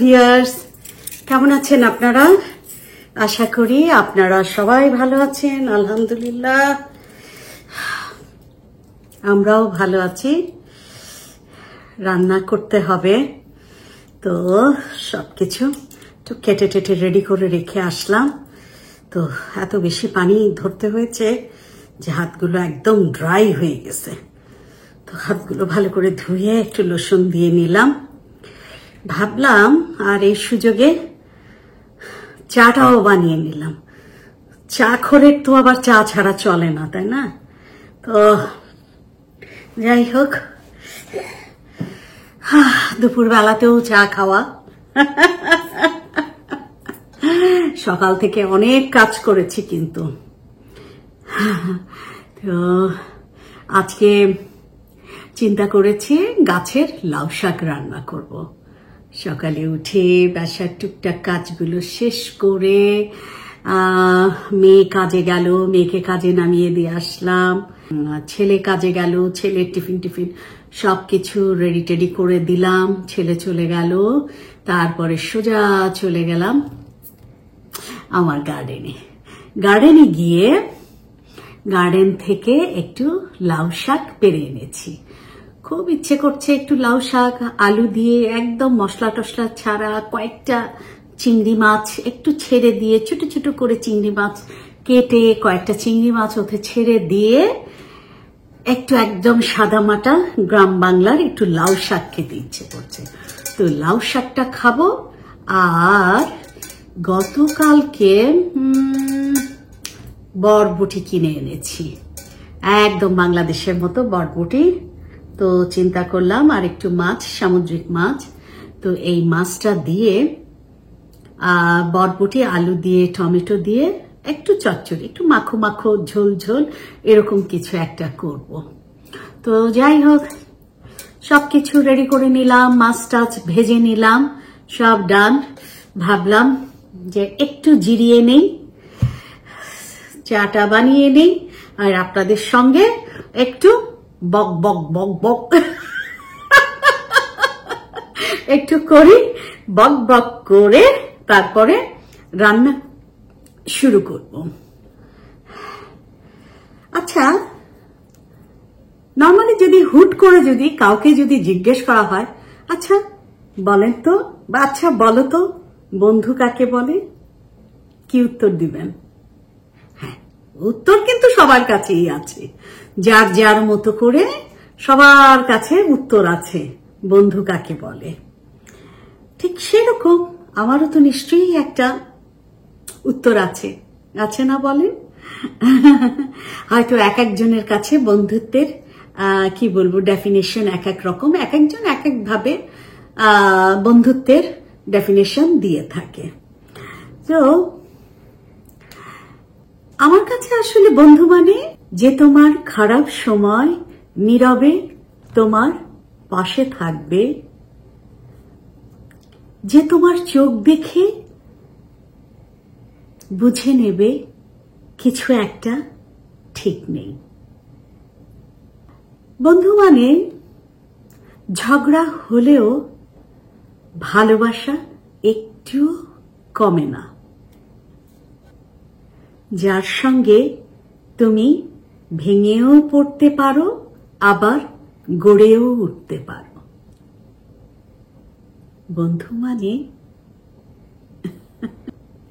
Viewers, কেমন আছেন আপনারা? আশা করি আপনারা সবাই ভালো আছেন। আলহামদুলিল্লাহ, আমরাও ভালো আছি। রান্না করতে হবে, তো সবকিছু একটু কেটে টেটে রেডি করে রেখে আসলাম। তো এত বেশি পানি ধরতে হয়েছে যে হাতগুলো একদম ড্রাই হয়ে গেছে। তো হাতগুলো ভালো করে ধুয়ে একটু লোশন দিয়ে নিলাম। ভাবলাম আর এই সুযোগে চাটাও বানিয়ে নিলাম। চা খোরের তো আবার চা ছাড়া চলে না, তাই না? তো যাই হোক, দুপুর বেলাতেও চা খাওয়া। সকাল থেকে অনেক কাজ করেছি, কিন্তু তো আজকে চিন্তা করেছি গাছের লাউ শাক রান্না করব। সকালে উঠে বাসার টুকটাক কাজগুলো শেষ করে মেয়ে কাজে গেল, মেয়েকে কাজে নামিয়ে দিয়ে আসলাম। ছেলে কাজে গেল, ছেলের টিফিন সবকিছু রেডি টেডি করে দিলাম। ছেলে চলে গেল, তারপরে সোজা চলে গেলাম আমার গার্ডেনে গিয়ে গার্ডেন থেকে একটু লাউ শাক পেরে এনেছি। খুব ইচ্ছে করছে একটু লাউ শাক আলু দিয়ে, একদম মশলা টশলা ছাড়া, কয়েকটা চিংড়ি মাছ একটু ছেড়ে দিয়ে, ছোট ছোট করে চিংড়ি মাছ কেটে কয়েকটা চিংড়ি মাছ ওতে ছেড়ে দিয়ে একটু একদম সাদামাটা গ্রাম বাংলার একটু লাউ শাক খেতে ইচ্ছে করছে। তো লাউ শাকটা খাবো। আর গতকালকে বরবটি কিনে এনেছি, একদম বাংলাদেশের মতো বরবটি। তো চিন্তা করলাম আর একটু মাছ, সামুদ্রিক মাছ, তো এই মাছটা দিয়ে বরবটি আলু দিয়ে টমেটো দিয়ে একটু চচ্চড়ি, একটু মাখো মাখো ঝোল ঝোল এরকম কিছু একটা করব। তো যাই হোক, সবকিছু রেডি করে নিলাম, মাছ টাছ ভেজে নিলাম, সব ডান। ভাবলাম যে একটু জিরিয়ে নেই, চাটা বানিয়ে নেই, আর আপনাদের সঙ্গে একটু বক বক বক বক একটু করি, বক বক করে তারপরে রান্না শুরু করব। আচ্ছা, নর্মালি যদি হুট করে যদি কাউকে যদি জিজ্ঞেস করা হয়, আচ্ছা বলেন তো, বা আচ্ছা বলো তো বন্ধু কাকে বলে, কি উত্তর দিবেন? হ্যাঁ, উত্তর কিন্তু সবার কাছেই আছে, যার যার মতো করে সবার কাছে উত্তর আছে বন্ধু কাকে বলে। ঠিক সেরকম আমারও তো নিশ্চয়ই একটা উত্তর আছে, আছে না বলেন? হয়তো এক একজনের কাছে বন্ধুত্বের কি বলবো ডেফিনেশন এক এক রকম, এক একজন এক এক ভাবে বন্ধুত্বের ডেফিনেশন দিয়ে থাকে। তো আমার কাছে আসলে বন্ধু মানে যে তোমার খারাপ সময় নীরবে তোমার পাশে থাকবে, যে তোমার চোখ দেখে বুঝে নেবে কিছু একটা ঠিক নেই। বন্ধু মানে ঝগড়া হলেও ভালোবাসা একটু কমে না, যার সঙ্গে তুমি ভেঙেও পড়তে পারো, আবার গড়েও উঠতে পারো। বন্ধু মানে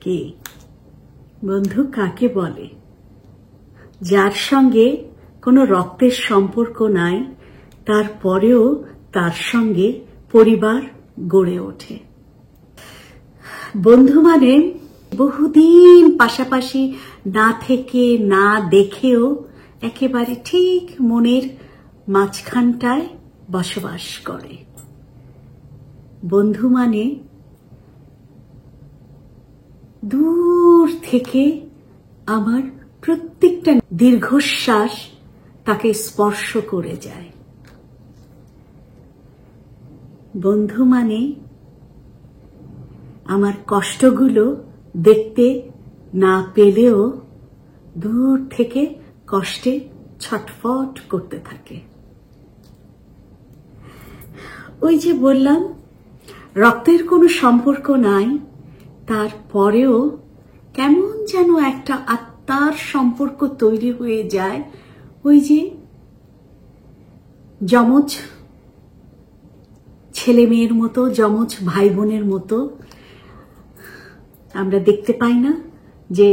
কে? বন্ধু কাকে বলে? যার সঙ্গে কোনো রক্তের সম্পর্ক নাই, তারপরেও তার সঙ্গে পরিবার গড়ে ওঠে। বন্ধু মানে বহুদিন পাশাপাশি না থেকে, না দেখেও একেবারে ঠিক মনের মাঝখানটায় বসবাস করে। বন্ধু মানে দূর থেকে আমার প্রত্যেকটা দীর্ঘশ্বাস তাকে স্পর্শ করে যায়। বন্ধু মানে আমার কষ্টগুলো দেখতে না পেলেও দূর থেকে কষ্টে ছটফট করতে থাকে। ওই যে বললাম, রক্তের কোনো সম্পর্ক নাই, তারপরেও কেমন যেন একটা আত্মার সম্পর্ক তৈরি হয়ে যায়। ওই যে যমজ ছেলে মেয়ের মতো, যমজ ভাই বোনের মতো আমরা দেখতে পাই না যে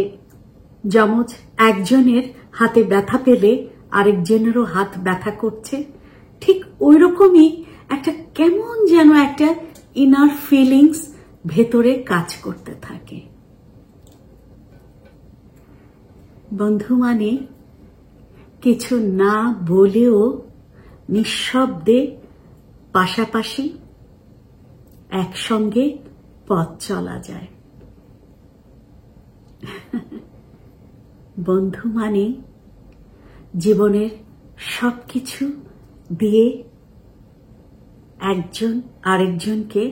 যমজ একজনের হাতে ব্যথা পেলে আরেকজনেরও হাত ব্যথা করছে? ঠিক ওই রকমই একটা কেমন যেন একটা ইনার ফিলিংস ভেতরে কাজ করতে থাকে। বন্ধু মানে কিছু না বলেও নিঃশব্দে পাশাপাশি একসঙ্গে পথ চলা যায়। বন্ধু মানে জীবনের সবকিছু দিয়ে একজন আরেকজনকে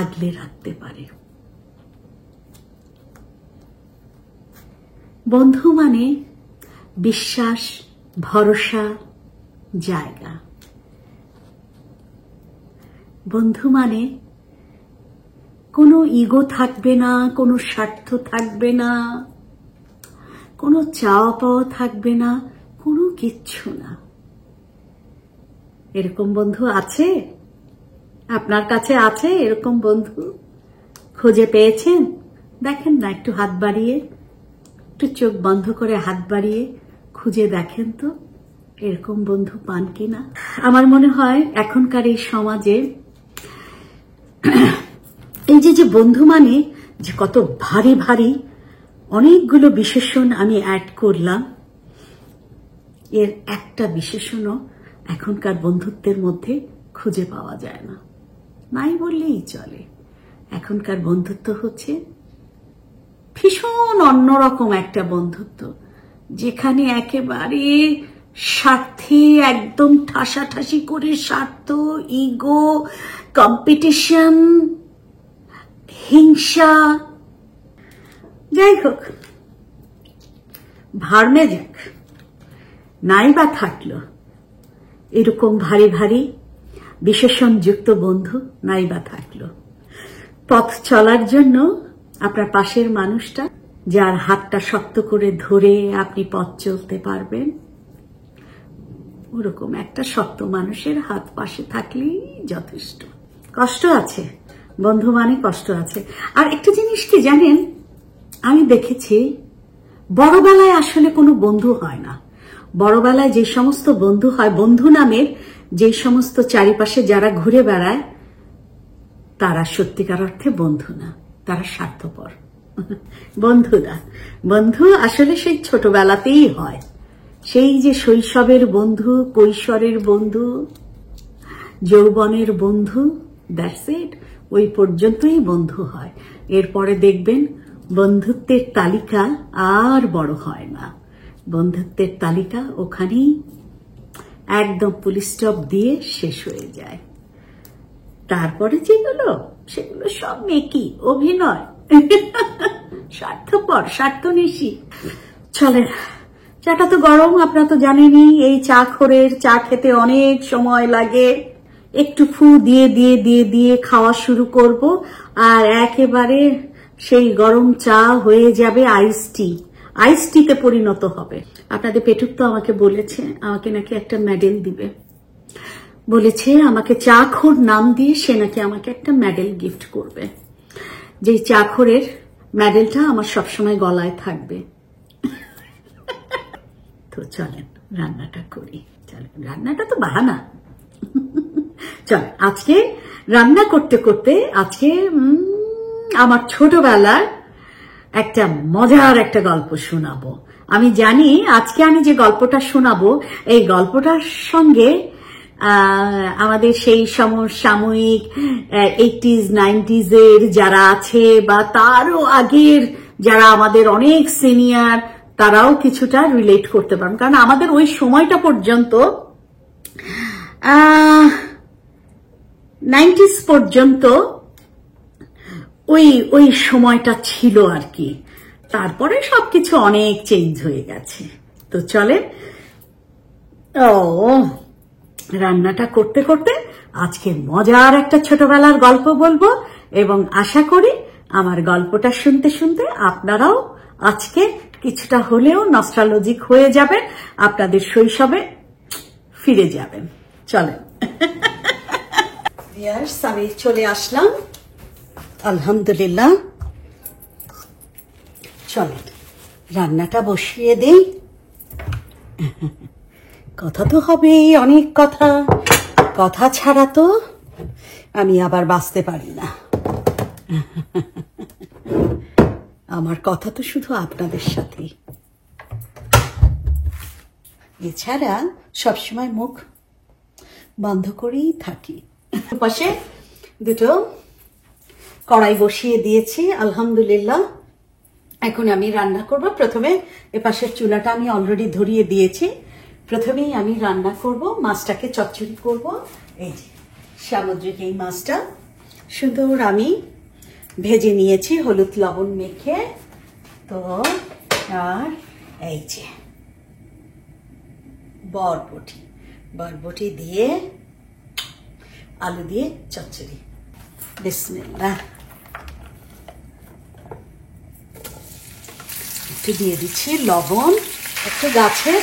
আগলে রাখতে পারে। বন্ধু মানে বিশ্বাস, ভরসা, জায়গা। বন্ধু মানে কোনো ইগো থাকবে না, কোনো স্বার্থ থাকবে না, কোনো চাওয়া পাওয়া থাকবে না, কোনো কিচ্ছু না। এরকম বন্ধু আছে? আপনার কাছে আছে এরকম বন্ধু? খুঁজে পেয়েছেন? দেখেন না, একটু হাত বাড়িয়ে, একটু চোখ বন্ধ করে হাত বাড়িয়ে খুঁজে দেখেন তো এরকম বন্ধু পান কিনা। আমার মনে হয় এখনকার এই সমাজে এই যে বন্ধু মানে যে কত ভারী ভারী অনেকগুলো বিশেষণ আমি অ্যাড করলাম, এর একটা বিশেষণও এখনকার বন্ধুত্বের মধ্যে খুঁজে পাওয়া যায় না, নাই বললেই চলে। এখনকার বন্ধুত্ব হচ্ছে ভীষণ অন্যরকম একটা বন্ধুত্ব, যেখানে একেবারে স্বার্থে একদম ঠাসাঠাসি করে স্বার্থ, ইগো, কম্পিটিশন, হিংসা, যাই হোক ভার্মে যাক, নাই বা থাকলো এরকম ভারী ভারী বিশেষণযুক্ত বন্ধু, নাই বা থাকলো পথ চলার জন্য আপনার পাশের মানুষটা, যার হাতটা শক্ত করে ধরে আপনি পথ চলতে পারবেন, ওরকম একটা শক্ত মানুষের হাত পাশে থাকলেই যথেষ্ট। কষ্ট আছে, বন্ধু মানে কষ্ট আছে। আর একটা জিনিস কি জানেন, আমি দেখেছি বড়বেলায় আসলে কোনো বন্ধু হয় না। বড়বেলায় যে সমস্ত বন্ধু হয়, বন্ধু নামের যে সমস্ত চারিপাশে যারা ঘুরে বেড়ায়, তারা সত্যিকার অর্থে বন্ধু না, তারা স্বার্থপর বন্ধু না। বন্ধু আসলে সেই ছোটবেলাতেই হয়, সেই যে শৈশবের বন্ধু, কৈশোরের বন্ধু, যৌবনের বন্ধু, দ্যাটস ইট, ওই পর্যন্তই বন্ধু হয়। এরপরে দেখবেন বন্ধুত্বের তালিকা আর বড় হয় না, বন্ধুত্বের তালিকা ওখানেই একদম পুলিশ স্টপ দিয়ে শেষ হয়ে যায়। তারপরে যেগুলো, সেগুলো সব মেকি, অভিনয়, স্বার্থপর, স্বার্থনিশী। চলেন, চাটা তো গরম, আপনারা তো জানেনই, এই চা খোরের চা খেতে অনেক সময় লাগে। একটু ফু দিয়ে দিয়ে দিয়ে দিয়ে খাওয়া শুরু করব, আর একেবারে সেই গরম চা হয়ে যাবে আইস টি, আইস টিতে পরিণত হবে। আপনাদের পেটুক তো আমাকে বলেছে, আমাকে নাকি একটা মেডেল দিবে, বলেছে আমাকে চাখোর নাম দিয়ে সে নাকি আমাকে একটা মেডেল গিফট করবে, যে চাখোরের মেডেলটা আমার সবসময় গলায় থাকবে। তো চলেন রান্নাটা করি, চলেন, রান্নাটা তো বাহানা। চল, আজকে রান্না করতে করতে আজকে আমার ছোটবেলার একটা মজার একটা গল্প শোনাবো। আমি জানি আজকে আমি যে গল্পটা শোনাবো, এই গল্পটার সঙ্গে আমাদের সেই সমসাময়িক 80s 90s এর যারা আছে, বা তারও আগের যারা আমাদের অনেক সিনিয়র, তারাও কিছুটা রিলেট করতে পারেন। কারণ আমাদের ওই সময়টা পর্যন্ত 90s পর্যন্ত ওই সময়টা ছিল আর কি। তারপরে সবকিছু অনেক চেঞ্জ হয়ে গেছে। তো চলে, রান্নাটা করতে করতে আজকে মজার একটা ছোটবেলার গল্প বলবো এবং আশা করি আমার গল্পটা শুনতে শুনতে আপনারাও আজকে কিছুটা হলেও নস্টালজিক হয়ে যাবেন, আপনাদের শৈশবে ফিরে যাবেন। চলেন আমি চলে আসলাম, আলহামদুলিল্লাহ। চলেন রান্নাটা বসিয়ে দেই। কথা তো হবে, অনেক কথা, কথা ছাড়া তো আমি আবার বাঁচতে পারি না। আমার কথা তো শুধু আপনাদের সাথে, এছাড়া সবসময় মুখ বন্ধ করেই থাকি। পাশে দুটো কড়াই বসিয়ে দিয়েছি, আলহামদুলিল্লাহ। এখন আমি রান্না করব। প্রথমে এপাশের চুলাটা আমি অলরেডি ধরিয়ে দিয়েছি। প্রথমেই আমি রান্না করব, মাছটাকে চচ্চড়ি করব। এই যে সামুদ্রিক এই মাছটা সুন্দর আমি ভেজে নিয়েছি হলুদ লবণ মেখে। তো আর এই যে বরবটি দিয়ে আলু দিয়ে চচ্চড়ি। বিসমিল্লাহ। একটু দিয়ে দিচ্ছি লবণ, একটু গাছের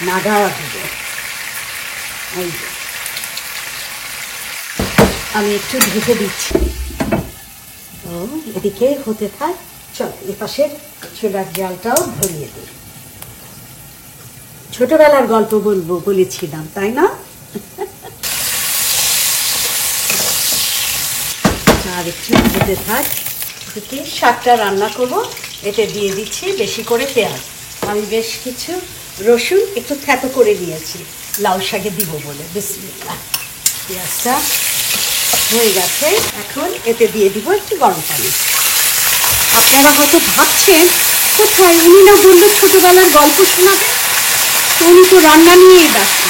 নাগাড়া দেবো। এই যে আমি একটু ঢেকে দিচ্ছি। তো এদিকে হতে থাক। চল এপাশে চুলার জালটাও ধরিয়ে দিই। ছোটবেলার গল্প বলবো বলেছিলাম, তাই না? আর একটু হতে থাক। শাকটা রান্না করব, এতে দিয়ে দিচ্ছি বেশি করে পেঁয়াজ। আমি বেশ কিছু রসুন একটু থেতো করে নিয়েছি লাউ শাকে দিব বলে। বিসমিল্লাহ। পেঁয়াজটা হয়ে গেছে, এখন এতে দিয়ে দিব একটু গরম পানি। আপনারা হয়তো ভাবছেন কোথায় উনি না বললো ছোটবেলার গল্প শোনাবেন, তো উনি তো রান্না নিয়েই ব্যস্ত।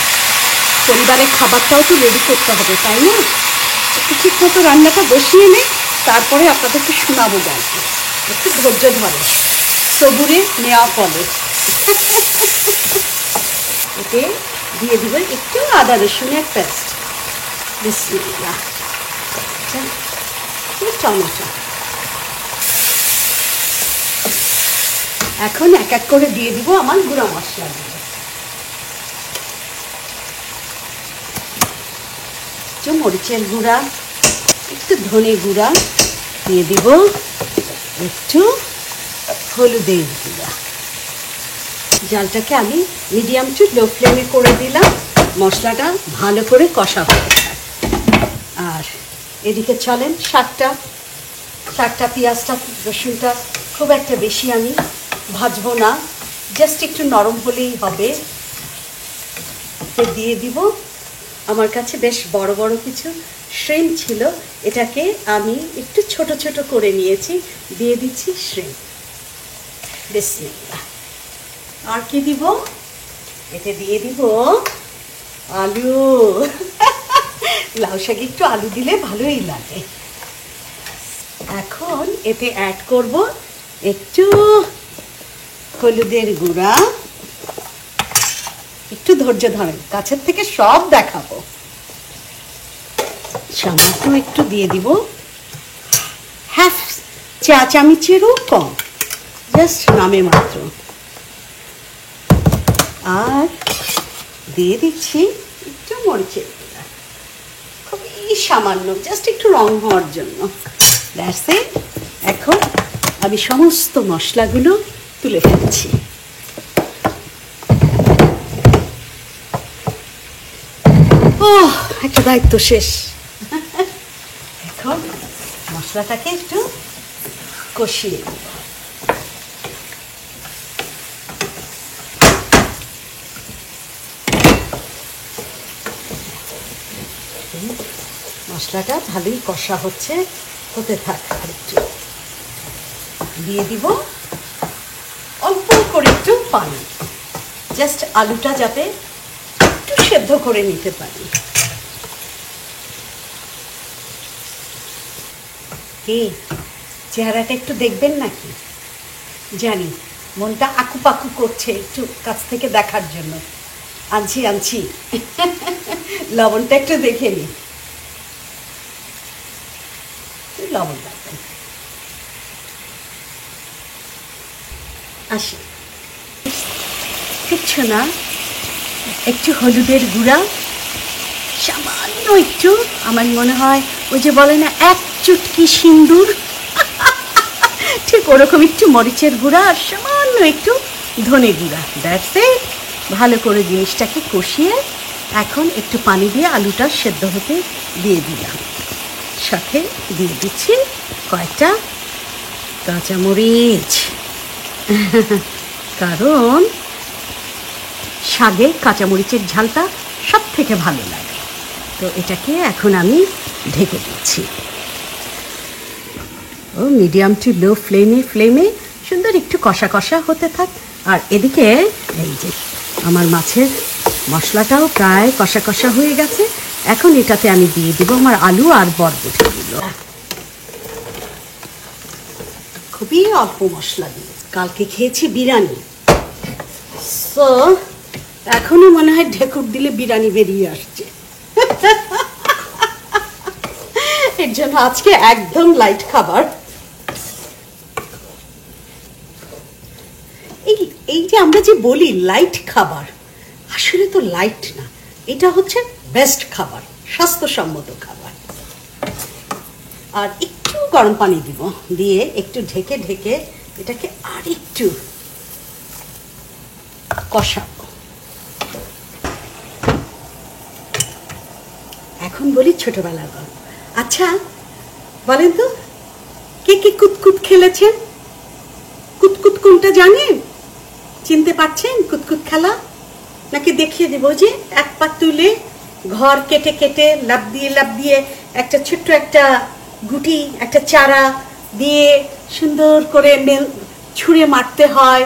পরিবারের খাবারটাও তো রেডি করতে হবে, তাই না? একটু ঠিক মতো রান্নাটা বসিয়ে নেই, তারপরে আপনাদেরকে শোনাবো গল্প। একটু ধৈর্য ধরে, সবুরে নেওয়া ফলে। এতে দিয়ে দিব একটু আদা রসুনের পেস্ট। বিসমিল্লাহ। টমেটো। এখন এক এক করে দিয়ে দিব আমার গুঁড়া মশলাগুলো। একটু মরিচের গুঁড়া, একটু ধনে গুঁড়া দিয়ে দিব, একটু হলুদের গুঁড়া। জালটাকে আমি মিডিয়াম টু লো ফ্লেমে করে দিলাম। মশলাটা ভালো করে কষা হতে থাকে। আর এদিকে চলেন শাকটা পেঁয়াজটা রসুনটা খুব একটা বেশি আমি ভাজবো না, জাস্ট একটু নরম হলেই হবে। দিয়ে দিব আমার কাছে বেশ বড় বড় কিছু শ্রিম্প ছিল, এটাকে আমি একটু ছোট ছোট করে নিয়েছি, দিয়ে দিচ্ছি শ্রিম্প। বিসমিল্লাহ। আর কি দিব? এতে দিয়ে দিব আলু। লাউ শাকে একটু আলু দিলে ভালোই লাগে। এখন এতে অ্যাড করব একটু হলুদের গুঁড়া। একটু ধৈর্য ধরেন, কাছের থেকে সব দেখাবো। সামান্য একটু দিয়ে দিব, হাফ চা চামচেরও কম, জাস্ট নামে মাত্র। আর দিয়ে দিচ্ছি একটু মরিচের গুঁড়া, খুবই সামান্য, জাস্ট একটু রং হওয়ার জন্য। That's it. এখন আমি সমস্ত মশলাগুলো তুলে ফেলছি। একটা দায়িত্ব শেষ। এখন মশলাটাকে একটু কষিয়ে দেব। মশলাটা ভালোই কষা হচ্ছে, হতে থাক। আর একটু দিয়ে দিব অল্প করে একটু পানি, জাস্ট আলুটা যাতে একটু সেদ্ধ করে নিতে পারি। কি চেহারাটা একটু দেখবেন নাকি? জানি মনটা আকুপাকু করছে একটু কাছ থেকে দেখার জন্য। আনছি লবণটা একটু দেখে নি। আসি, কিচ্ছু না, একটু হলুদের গুঁড়া, সামান্য একটু, আমার মনে হয় ওই যে বলে না এক চুটকি সিন্দুর, ঠিক ওরকম একটু মরিচের গুঁড়া আর সামান্য একটু ধনে গুঁড়া, দ্যাটস ইট। ভালো করে জিনিসটাকে কষিয়ে এখন একটু পানি দিয়ে আলুটা সেদ্ধ হতে দিয়ে দিলাম। সাথে দিয়ে দিচ্ছি কয়েকটা কাঁচামরিচ, কারণ শাকে কাঁচামরিচের ঝালটা সব থেকে ভালো লাগে। তো এটাকে এখন আমি ঢেকে দিচ্ছি ও মিডিয়াম টু লো ফ্লেমে সুন্দর একটু কষা কষা হতে থাক। আর এদিকে এই যে আমার মাছের মশলাটাও প্রায় কষা কষা হয়ে গেছে। এখন এটাতে আমি দিয়ে দেবো আমার আলু আর বরবটিগুলো, খুবই অল্প মশলা দিয়ে। কালকে খেয়েছি বিরিয়ানি, সো এখনো মনে হয় ঢেকুর দিলে বিরিয়ানি বেরিয়ে আসছে। এর জন্য আজকে একদম লাইট খাবার। এই যে আমরা যে বলি লাইট খাবার, আসলে তো লাইট না, এটা হচ্ছে বেস্ট খাবার, স্বাস্থ্যসম্মত খাবার। আর একটু গরম পানি দিব, দিয়ে একটু ঢেকে ঢেকে এটাকে আর একটু কষাবো। এখন বলি ছোটবেলার গল্প। আচ্ছা বলেন তো, কে কে কুতকুত খেলেছেন? কুতকুত কোনটা জানেন? চিনতে পারছেন কুতকুত খেলা? নাকি দেখিয়ে দেব? যে এক পা তুলে ঘর কেটে কেটে লাফ দিয়ে একটা ছোট্ট একটা গুটি, একটা চারা দিয়ে সুন্দর করে ছুঁড়ে মারতে হয়,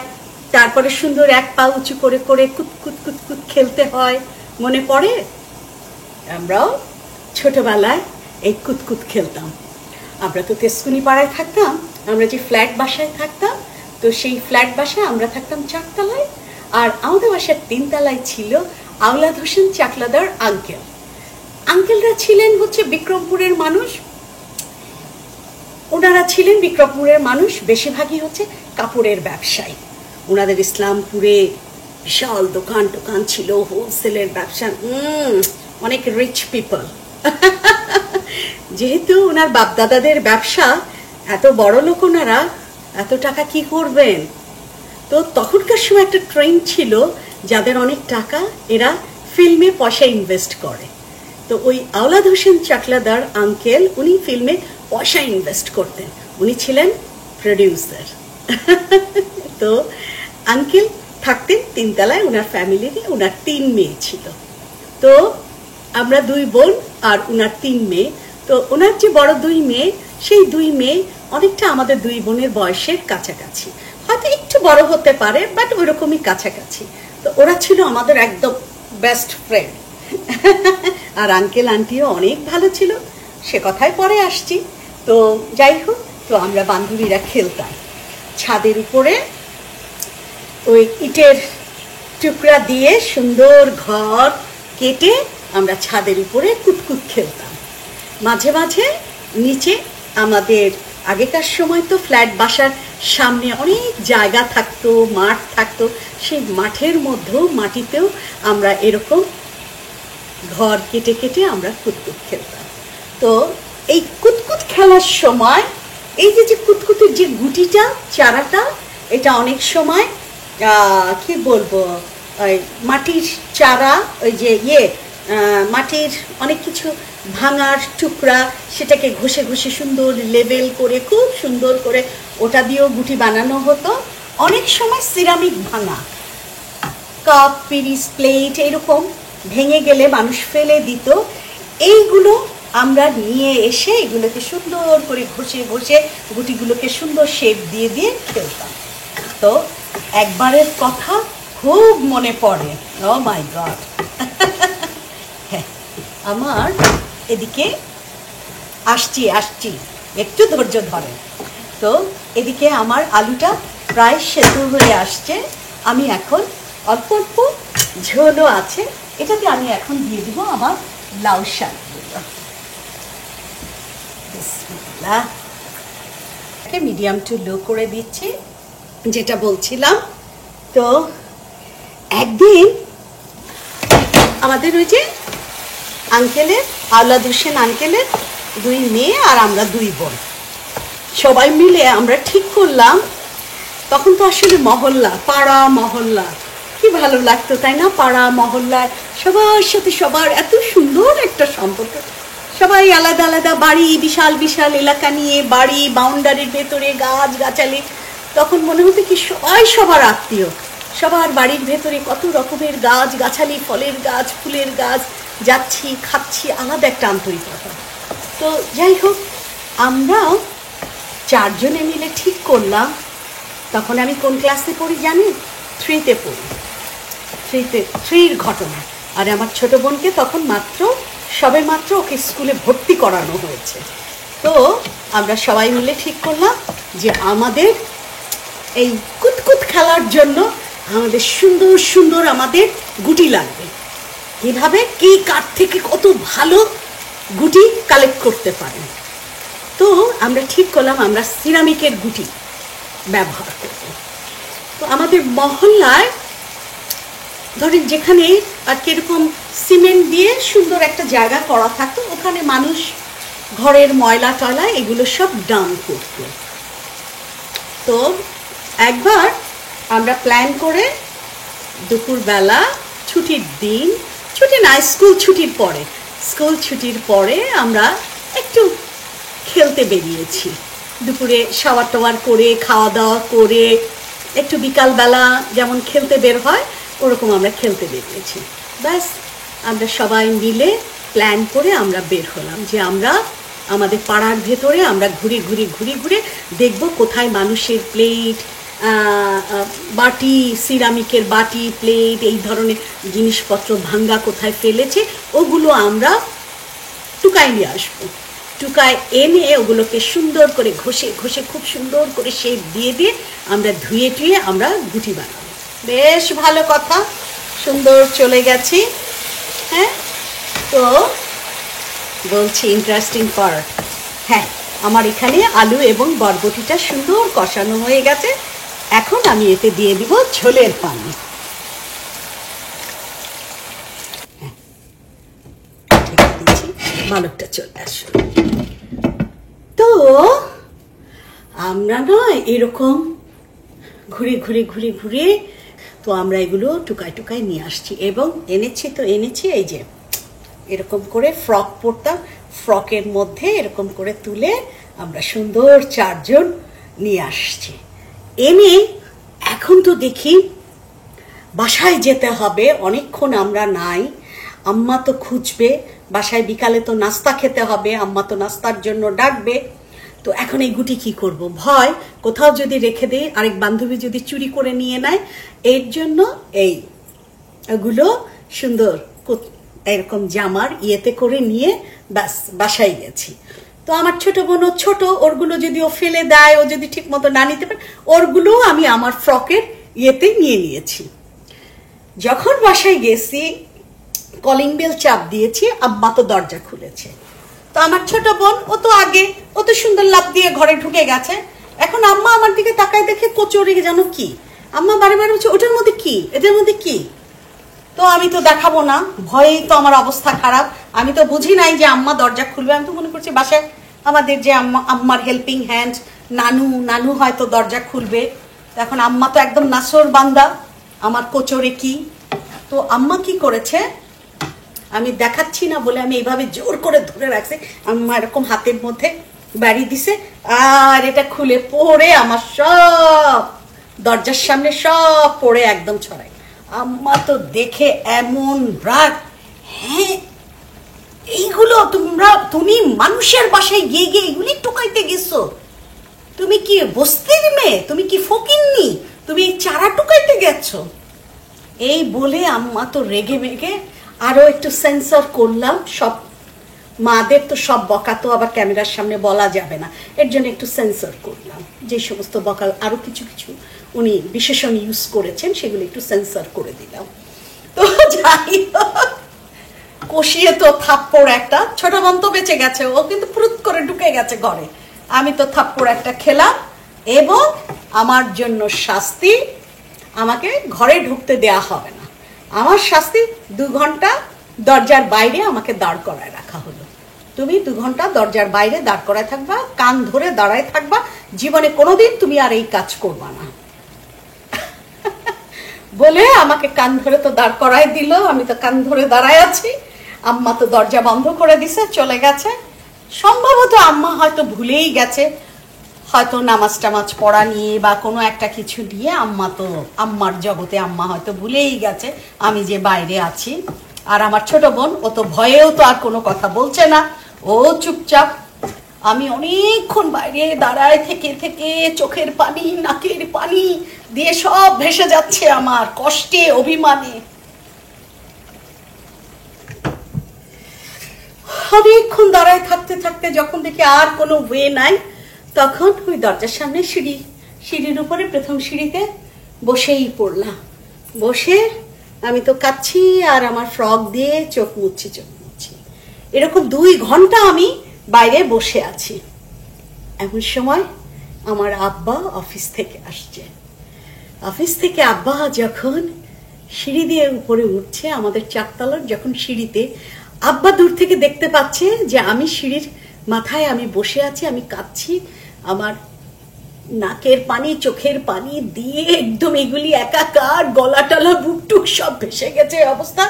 তারপরে সুন্দর এক পা উঁচু করে করে কুতকুত কুতকুত খেলতে হয়। মনে পড়ে? আমরাও ছোটবেলায় এই কুতকুত খেলতাম। আমরা তো তেজকুনি পাড়ায় থাকতাম, আমরা যে ফ্ল্যাট বাসায় থাকতাম, তো সেই ফ্ল্যাট বাসায় আমরা থাকতাম 4 তলায়, আর আমাদের বাসার 3 তলায় ছিল আওলাদ হোসেন চাকলাদার আঙ্কেল। আঙ্কেলরা ছিলেন হচ্ছে বিক্রমপুরের মানুষ, ওনারা ছিলেন বিক্রমপুরের মানুষ, বেশিরভাগই হচ্ছে কাপড়ের ব্যবসায়ী। ওনাদের ইসলামপুরে বিশাল দোকান টোকান ছিল, হোলসেলের ব্যবসা, অনেক রিচ পিপল। যেহেতু ওনার বাপদাদাদের ব্যবসা, এত বড় লোক ওনারা, এত টাকা কি করবেন? তো তখনকার সময় একটা ট্রেন্ড ছিল, যাদের অনেক টাকা এরা ফিল্মে পয়সা ইনভেস্ট করে। তো ওই আওলাদ হোসেন চাকলাদার আঙ্কেল, উনি ফিল্মে পয়সা ইনভেস্ট করতেন, উনি ছিলেন প্রডিউসার। তো আঙ্কেল থাকতেন 3 তলায়, ওনার ফ্যামিলিতে ওনার 3 মেয়ে ছিল। তো আমরা 2 বোন আর ওনার 3 মেয়ে। তো ওনার যে বড় 2 মেয়ে, সেই 2 মেয়ে অনেকটা আমাদের 2 বোনের বয়সের কাছাকাছি, হয়তো একটু বড় হতে পারে, বাট ওইরকমই কাছাকাছি। তো ওরা ছিল আমাদের একদম বেস্ট ফ্রেন্ড। আর আঙ্কেল আন্টিও অনেক ভালো ছিল, সে কথায় পরে আসছি। তো যাই হোক, তো আমরা বান্ধবীরা খেলতাম ছাদের উপরে, ওই ইটের টুকরা দিয়ে সুন্দর ঘর কেটে আমরা ছাদের উপরে কুতকুত খেলতাম। মাঝে মাঝে নিচে আমাদের আগেকার সময় তো ফ্ল্যাট বাসার সামনে অনেক জায়গা থাকতো, মাঠ থাকতো, সেই মাঠের মধ্যেও মাটিতেও আমরা এরকম ঘর কেটে কেটে আমরা কুতকুত খেলতাম। তো এই কুতকুত খেলার সময় এই যে কুতকুতের যে গুটিটা, চারাটা, এটা অনেক সময় কি বলবো, ওই মাটির চারা, ওই যে মাটির অনেক কিছু ভাঙার টুকরা, সেটাকে ঘষে ঘষে সুন্দর লেবেল করে খুব সুন্দর করে ওটা দিয়েও গুটি বানানো হতো। অনেক সময় সিরামিক ভাঙা কাপ, পিরিচ, প্লেট এরকম ভেঙে গেলে মানুষ ফেলে দিত, এইগুলো আমরা নিয়ে এসে এগুলোকে সুন্দর করে ঘষে ঘষে গুটিগুলোকে সুন্দর শেপ দিয়ে দিয়ে খেলতাম। তো একবারের কথা খুব মনে পড়ে, ও মাই গড। হ্যাঁ, আমার এদিকে আসছি একটু ধৈর্য ধরেন। তো এদিকে আমার আলুটা প্রায় সেদ্ধ হয়ে আসছে, আমি এখন অল্প অল্প ঝোলও আছে, এটাতে আমি এখন দিয়ে দিব আমার লাউ শাকগুলো। বিসমিল্লাহ, মিডিয়াম টু লো করে দিচ্ছি। যেটা বলছিলাম, তো একদিন আমাদের ওই যে আঙ্কেলের, আওলাদ হোসেন আঙ্কেলের 2 মেয়ে আর আমরা 2 বোন, সবাই মিলে আমরা ঠিক করলাম, তখন তো আসলে মহল্লা, পাড়া মহল্লা, কি ভালো লাগতো তাই না? পাড়া মহল্লায় সবার সাথে সবার এত সুন্দর একটা সম্পর্ক, সবাই আলাদা আলাদা বাড়ি, বিশাল বিশাল এলাকা নিয়ে বাড়ি, বাউন্ডারির ভেতরে গাছ গাছালি, তখন মনে হতো কি সবাই সবার আত্মীয়, সবার বাড়ির ভেতরে কত রকমের গাছ গাছালি, ফলের গাছ, ফুলের গাছ, যাচ্ছি খাচ্ছি, আলাদা একটা আন্তরিকতা। তো যাই হোক, আমরাও 4 জনে মিলে ঠিক করলাম, তখন আমি কোন ক্লাসে পড়ি জানেন? 3-তে পড়ি। 3-র ঘটনা। আর আমার ছোট বোনকে তখন সবে মাত্র ওকে স্কুলে ভর্তি করানো হয়েছে। তো আমরা সবাই মিলে ঠিক করলাম যে আমাদের এই কুতকুত খেলার জন্য আমাদের সুন্দর সুন্দর আমাদের গুটি লাগবে। কীভাবে, কি কাঠ থেকে কত ভালো গুটি কালেক্ট করতে পারেন। তো আমরা ঠিক করলাম আমরা সিরামিকের গুটি ব্যবহার করব। তো আমাদের মহল্লায় ধরেন যেখানে আর কিরকম সিমেন্ট দিয়ে সুন্দর একটা জায়গা করা থাকতো, ওখানে মানুষ ঘরের ময়লা টয়লা এগুলো সব ডাম্প করত। তো একবার আমরা প্ল্যান করে দুপুরবেলা, ছুটির দিন, ছুটি না, স্কুল ছুটির পরে আমরা একটু খেলতে বেরিয়েছি। দুপুরে শাওয়ার টাওয়ার করে, খাওয়া দাওয়া করে, একটু বিকালবেলা যেমন খেলতে বের হয় ওরকম আমরা খেলতে বেরিয়েছি। ব্যাস, আমরা সবাই মিলে প্ল্যান করে আমরা বের হলাম যে আমরা আমাদের পাড়ার ভেতরে আমরা ঘুরে দেখব কোথায় মানুষের প্লেট, বাটি, সিরামিকের বাটি, প্লেট, এই ধরনের জিনিসপত্র ভাঙ্গা কোথায় ফেলেছে, ওগুলো আমরা টুকায় নিয়ে আসবো। টুকায় এনে ওগুলোকে সুন্দর করে ঘষে খুব সুন্দর করে শেপ দিয়ে আমরা ধুয়ে টুয়ে আমরা গুটি বানাবো। বেশ ভালো কথা, সুন্দর চলে গেছি। হ্যাঁ, তো বলছি ইন্টারেস্টিং পার্ট। হ্যাঁ, আমার এখানে আলু এবং বরবটিটা সুন্দর কষানো হয়ে গেছে। এখন আমি এতে দিয়ে দিব ঝোলের পানি। বালকটা চলে আসবে। তো আমরা নয় এরকম ঘুরে তো আমরা এগুলো টুকায় নিয়ে আসছি এবং এনেছি এই যে এরকম করে ফ্রক পরতাম, ফ্রকের মধ্যে এরকম করে তুলে আমরা সুন্দর 4 জন নিয়ে আসছি। এনে এখন তো দেখি বাসায় যেতে হবে, অনেকক্ষণ আমরা নাই, আম্মা তো খুঁজবে, বাসায় বিকালে তো নাস্তা খেতে হবে, আম্মা তো নাস্তার জন্য ডাকবে। তো এখন এই গুটি কি করব, ভয় কোথাও যদি রেখে দেই আরেক বান্ধবী যদি চুরি করে নিয়ে নেয়, এর জন্য এগুলো সুন্দর এরকম জামার ইয়েতে করে নিয়ে ব্যাস বাসায় গেছি। তো আমার ছোট বোনও ছোট, ওরগুলো যদি ও ফেলে দেয়, ও যদি ঠিক মতো না নিতে পারে, ওরগুলো আমি আমার ফ্রকের ইয়েতে নিয়ে নিয়েছি। যখন বাসায় গেছি কলিং বেল চাপ দিয়েছি, আম্মা তো দরজা খুলেছে। তো আমার ছোট বোন ও তো সুন্দর লাফ দিয়ে ঘরে ঢুকে গেছে। এখন আম্মা আমার দিকে তাকায় দেখে কচুরি যেন কি, আম্মা বারে বলছে ওটার মধ্যে কি, এটার মধ্যে কি। তো আমি তো দেখাবো না, ভয়েই তো আমার অবস্থা খারাপ, আমি তো বুঝি নাই যে আম্মা দরজা খুলবে। আমি তো মনে করছি বাসায় আমাদের যে আম্মার হেল্পিং হ্যান্ড নানু হয়তো দরজা খুলবে। এখন আম্মা তো একদম নাসর বান্দা, আমার কোচরে কি। তো আম্মা কি করেছে, আমি দেখাচ্ছি না বলে আমি এইভাবে জোর করে ধরে রাখছি, আম্মা এরকম হাতের মধ্যে বাড়ি দিছে, আর এটা খুলে পড়ে আমার সব দরজার সামনে সব পড়ে একদম ছড়ায়। আম্মা তো দেখে এমন রাগ, হ্যাঁ এইগুলো তুমি মানুষের বাসায় গিয়ে এগুলি টুকাইতে গেছো, তুমি কি বস্তির মেয়ে, তুমি কি ফকিন্নি, তুমি এই চারা টুকাইতে গেছো। এই বলে আম্মা তো রেগে মেগে আরো একটু সেন্সর করলাম, সব মাদের তো সব বকা তো আবার ক্যামেরার সামনে বলা যাবে না, এর জন্য একটু সেন্সর করলাম। যে সমস্ত বকা আরো কিছু উনি বিশেষণ ইউজ করেছেন সেগুলো একটু সেন্সর করে দিলাম। তো যাই কষিয়ে তো থাপ্পড় একটা, ছোট বোন তো বেঁচে গেছে, ও কিন্তু ফুরুত করে ঢুকে গেছে ঘরে, আমি তো থাপ্পড় একটা খেলাম এবং আমার জন্য শাস্তি, আমাকে ঘরে ঢুকতে দেয়া হবে না। আমার শাস্তি 2 ঘন্টা দরজার বাইরে আমাকে দাঁড় করায় রাখা হলো। তুমি 2 ঘন্টা দরজার বাইরে দাঁড় করায় থাকবা, কান ধরে দাঁড়ায় থাকবা, জীবনে কোনোদিন তুমি আর এই কাজ করবা না বলে আমাকে কান ধরে তো দাঁড় করায় দিল। আমি তো কান ধরে দাঁড়ায় আছি। আম্মা তো দরজা বন্ধ করে দিছে, চলে গেছে। সম্ভবত আম্মা হয়তো ভুলেই গেছে, হয়তো নামাজ টামাজ পড়া নিয়ে বা কোনো একটা কিছু নিয়ে আম্মার জগতে আম্মা হয়তো ভুলেই গেছে আমি যে বাইরে আছি। আর আমার ছোট বোন, ও তো ভয়েও তো আর কোনো কথা বলছে না, ও চুপচাপ। আমি অনেকক্ষণ বাইরে দাঁড়ায় থেকে থেকে চোখের পানি, নাকের পানি দিয়ে সব ভেসে যাচ্ছে আমার কষ্টে, অভিমানে। অনেকক্ষণ দাঁড়ায় থাকতে থাকতে যখন দেখি আর কোনো ওয়ে নাই, তখন ওই দরজার সামনে সিঁড়ির উপরে প্রথম সিঁড়িতে বসেই পড়লাম। বসে আমি তো কাচ্ছি আর আমার ফ্রক দিয়ে চোখ মুচ্ছি। এরকম 2 ঘন্টা আমি বাইরে বসে আছি। এমন সময় আমার আব্বা অফিস থেকে আসছে। অফিস থেকে আব্বা যখন সিঁড়ি দিয়ে উপরে উঠছে, আমাদের 4 তলার যখন সিঁড়িতে, আব্বা দূর থেকে দেখতে পাচ্ছে যে আমি সিঁড়ির মাথায় আমি বসে আছি, আমি কাঁদছি। আমার নাকের পানি, চোখের পানি দিয়ে একদম এগুলি একাকার, গলা টলা বুক টুক সব ভেসে গেছে অবস্থা।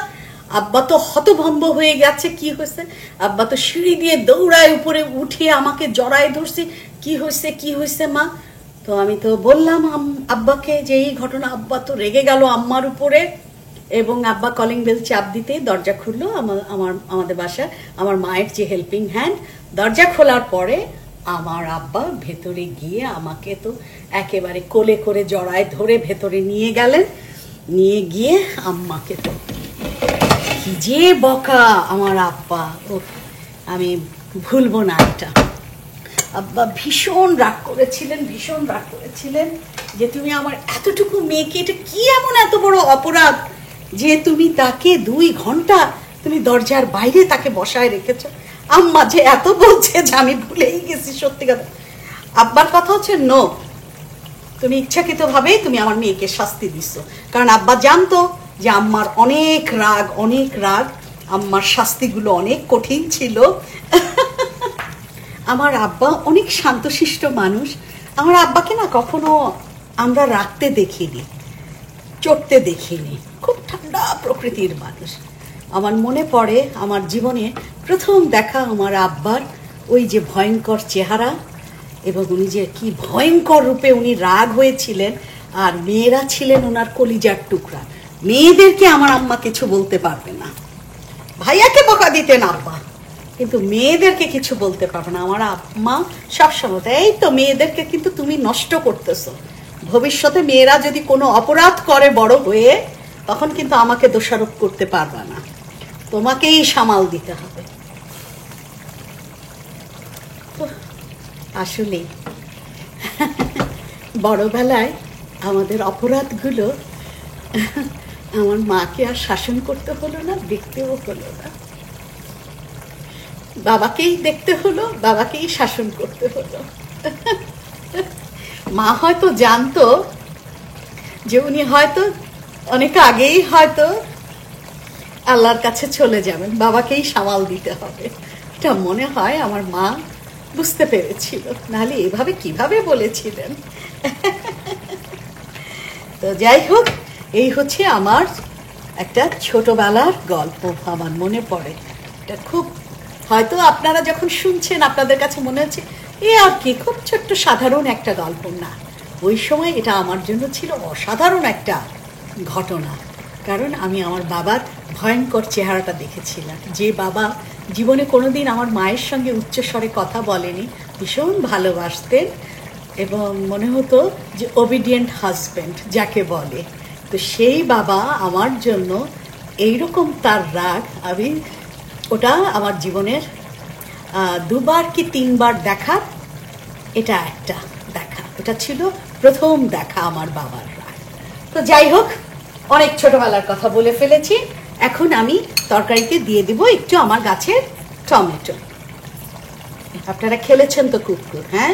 আব্বা তো হতভম্ব হয়ে গেছে, কি হয়েছে। আব্বা তো সিঁড়ি দিয়ে দৌড়ায় উপরে উঠে আমাকে জড়ায় ধরছে, কি হয়েছে মা। তো আমি তো বললাম আব্বাকে যে এই ঘটনা। আব্বা তো রেগে গেল আম্মার উপরে, এবং আব্বা কলিং বেল চাপ দিতে দরজা খুললো। আমাদের বাসা আমার মায়ের যে হেল্পিং হ্যান্ড, দরজা খোলার পরে আমার আব্বা ভেতরে গিয়ে আমাকে তো একেবারে কোলে করে জড়ায় ধরে ভেতরে নিয়ে গেলেন। নিয়ে গিয়ে আম্মাকে তো কি যে বকা আমার আব্বা, ও আমি ভুলবো না এটা। আব্বা ভীষণ রাগ করেছিলেন যে তুমি আমার এতটুকু মেয়েকে, এটা কি এমন এত বড় অপরাধ যে তুমি তাকে 2 ঘন্টা তুমি দরজার বাইরে তাকে বসায় রেখেছ। আম্মা যে এত বলছে যে আমি ভুলেই গেছি সত্যি কথা। আব্বার কথা হচ্ছে, নো, তুমি ইচ্ছাকৃত ভাবেই তুমি আমার মেয়েকে শাস্তি দিচ্ছ। কারণ আব্বা জানতো যে আম্মার অনেক রাগ, আম্মার শাস্তিগুলো অনেক কঠিন ছিল। আমার আব্বা অনেক শান্তশিষ্ট মানুষ। আমার আব্বাকে না কখনো আমরা রাখতে দেখিনি, চড়তে দেখিনি, খুব ঠান্ডা প্রকৃতির মানুষ। আমার মনে পড়ে আমার জীবনে প্রথম দেখা আমার আব্বার ওই যে ভয়ঙ্কর চেহারা, এবং উনি যে কি ভয়ঙ্কর রূপে উনি রাগ হয়েছিলেন। আর মেয়েরা ছিলেন ওনার কলিজার টুকরা। মেয়েদেরকে আমার আম্মা কিছু বলতে পারবে না। ভাইয়াকে বকা দিতেন আব্বা, কিন্তু মেয়েদেরকে কিছু বলতে পারবে না। আমার আম্মা সবসময়, এই তো মেয়েদেরকে কিন্তু তুমি নষ্ট করতেছো, ভবিষ্যতে মেয়েরা যদি কোনো অপরাধ করে বড় হয়ে, তখন কিন্তু আমাকে দোষারোপ করতে পারবে না, তোমাকেই সামাল দিতে হবে। আসলে বড়বেলায় আমাদের অপরাধগুলো আমার মাকে আর শাসন করতে হলো না, দেখতেও হলো না, বাবাকেই দেখতে হলো, বাবাকেই শাসন করতে হলো। মা হয়তো জানতো যে উনি হয়তো অনেক আগেই হয়তো আল্লাহর কাছে চলে যাবেন, বাবাকেই সামাল দিতে হবে। এটা মনে হয় আমার মা বুঝতে পেরেছিল, নাহলে এভাবে কিভাবে বলেছিলেন। তো যাই হোক, এই হচ্ছে আমার একটা ছোটবেলার গল্প। আমার মনে পড়ে এটা খুব, হয়তো আপনারা যখন শুনছেন আপনাদের কাছে মনে হচ্ছে এ আর কি, খুব ছোট্ট সাধারণ একটা গল্প। না, ওই সময় এটা আমার জন্য ছিল অসাধারণ একটা ঘটনা। কারণ আমি আমার বাবার ভয়ঙ্কর চেহারাটা দেখেছিলাম, যে বাবা জীবনে কোনোদিন আমার মায়ের সঙ্গে উচ্চস্বরে কথা বলেনি, ভীষণ ভালোবাসতেন, এবং মনে হতো যে ওবিডিয়েন্ট হাজব্যান্ড যাকে বলে। তো সেই বাবা আমার জন্য এইরকম তার রাগ, আমি ওটা আমার জীবনের 2বার কি 3বার দেখার এটা একটা দেখা, এটা ছিল প্রথম দেখা আমার বাবার রাগ। তো যাই হোক, অনেক ছোটবেলার কথা বলে ফেলেছি। এখন আমি তরকারিতে দিয়ে দিব একটু আমার গাছের টমেটো। আপনারা খেলেছেন তো কুকুর, হ্যাঁ,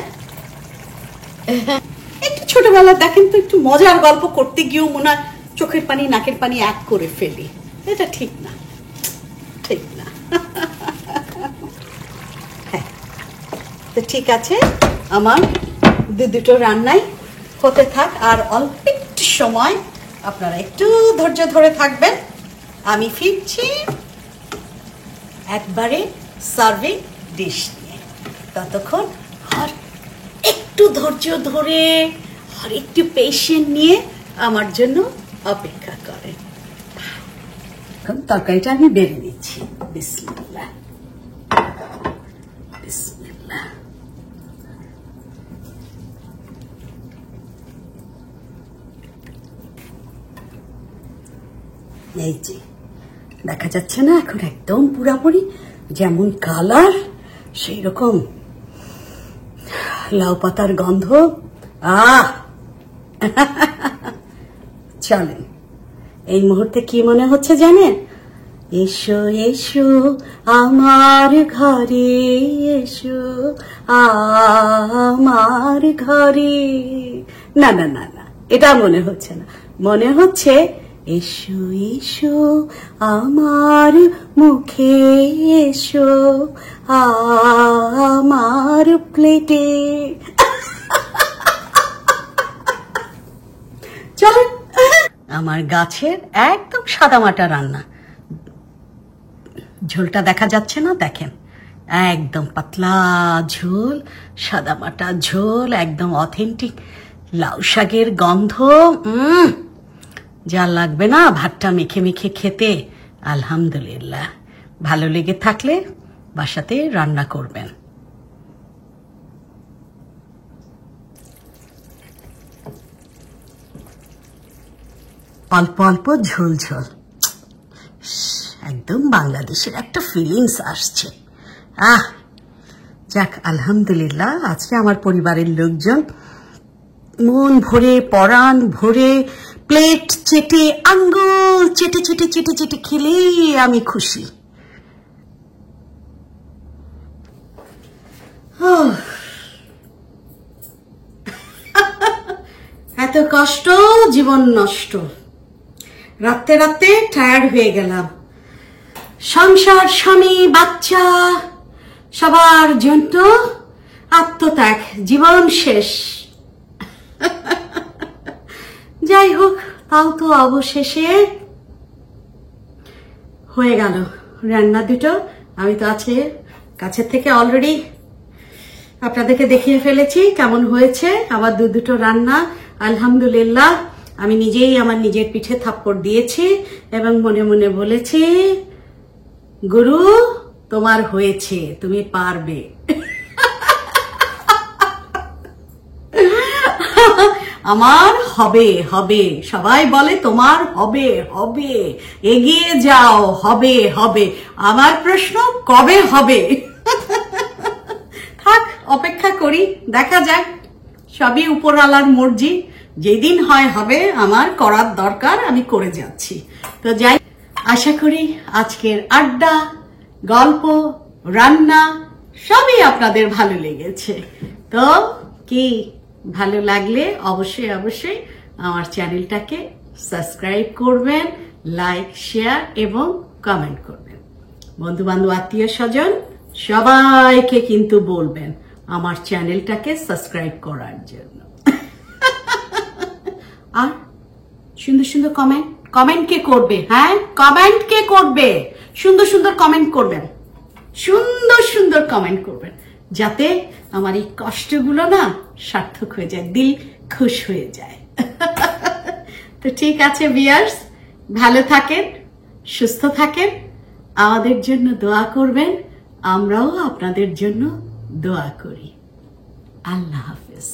একটু ছোটবেলা দেখেন তো একটু মজার গল্প করতে গিয়েও মনে হয় চোখের পানি নাকের পানি এক করে ফেলি। এটা ঠিক না, ঠিক না। হ্যাঁ, তো ঠিক আছে, আমার দুটো রান্নাই হতে থাক। আর অল্প একটু সময় আপনারা একটু ধৈর্য ধরে থাকবেন, আমি ফিরছি একবারে সার্ভিং ডিশ নিয়ে। ততক্ষণ আর একটু ধৈর্য ধরে আর একটু পেশেন্ট নিয়ে আমার জন্য অপেক্ষা করেন। এখন তরকারিটা আমি বেড়ে নিচ্ছি। বিসমিল্লাহ, বিসমিল্লাহ। এই যে দেখা যাচ্ছে না এখন একদম পুরাপুরি যেমন কালার সেই রকম লাউ পাতার গন্ধ। চলেন, এই মুহূর্তে কি মনে হচ্ছে জানেন? এসো এসো আমার ঘরে, এসো আমার ঘরে। না না না না, এটা মনে হচ্ছে না, মনে হচ্ছে এসো এসো আমার মুখে, এসো আমার প্লেটে। চলেন, আমার গাছের একদম সাদামাটা রান্না। ঝোলটা দেখা যাচ্ছে না, দেখেন একদম পাতলা ঝোল, সাদামাটা ঝোল, একদম অথেন্টিক লাউ শাকের গন্ধ। যা লাগবে না ভাতটা মেখে মেখে খেতে। আলহামদুলিল্লাহ, ভালো লেগে থাকলে বাসাতে রান্না করবেন। অল্প অল্প ঝোল ঝোল, একদম বাংলাদেশের একটা ফিলিংস আসছে। যাক, আলহামদুলিল্লাহ, আজকে আমার পরিবারের লোকজন মন ভরে পরাণ ভরে প্লেট চেটে আঙ্গুল চেটে চেটে চেটে চেটে খেলেই আমি খুশি। এত কষ্ট, জীবন নষ্ট। রাতে রাতে টায়ার্ড হয়ে গেলাম। সংসার, স্বামী, বাচ্চা, সবার জন্য আত্মত্যাগ, জীবন শেষ। যাই হোক, তাও তো অবশেষে হয়ে গেল রান্না দুটো। আমি তো আছে কাছের থেকে অলরেডি আপনাদেরকে দেখিয়ে ফেলেছি কেমন হয়েছে আমার দুটো রান্না। আলহামদুলিল্লাহ, আমি নিজেই আমার নিজের পিঠে থাপ্পড় দিয়েছি এবং মনে মনে বলেছি, গুরু তোমার হয়েছে, তুমি পারবে। আমার হবে হবে, সবাই বলে তোমার হবে হবে, এগিয়ে যাও, হবে হবে। আমার প্রশ্ন, কবে হবে? থাক, অপেক্ষা করি, দেখা যাক। সবই উপরওয়ালার মর্জি, যেদিন হয় হবে। আমার করার দরকার, আমি করে যাচ্ছি। তো যাই, আশা করি আজকের আড্ডা, গল্প, রান্না সবই আপনাদের ভালো লেগেছে। তো কি ভালো লাগলে অবশ্যই অবশ্যই আমার চ্যানেলটাকে সাবস্ক্রাইব করবেন, লাইক, শেয়ার এবং কমেন্ট করবেন। বন্ধু বান্ধব, আত্মীয় স্বজন সবাইকে কিন্তু বলবেন আমার চ্যানেলটাকে সাবস্ক্রাইব করার জন্য। আর সুন্দর সুন্দর কমেন্ট কে করবে? হ্যাঁ, কমেন্ট কে করবে? সুন্দর সুন্দর কমেন্ট করবেন, সুন্দর সুন্দর কমেন্ট করবেন, যাতে আমার এই কষ্টগুলো না সার্থক হয়ে যায়, দিল খুশ হয়ে যায়। তো ঠিক আছে ভিউয়ার্স, ভালো থাকেন, সুস্থ থাকেন, আমাদের জন্য দোয়া করবেন, আমরাও আপনাদের জন্য দোয়া করি। আল্লাহ হাফেজ।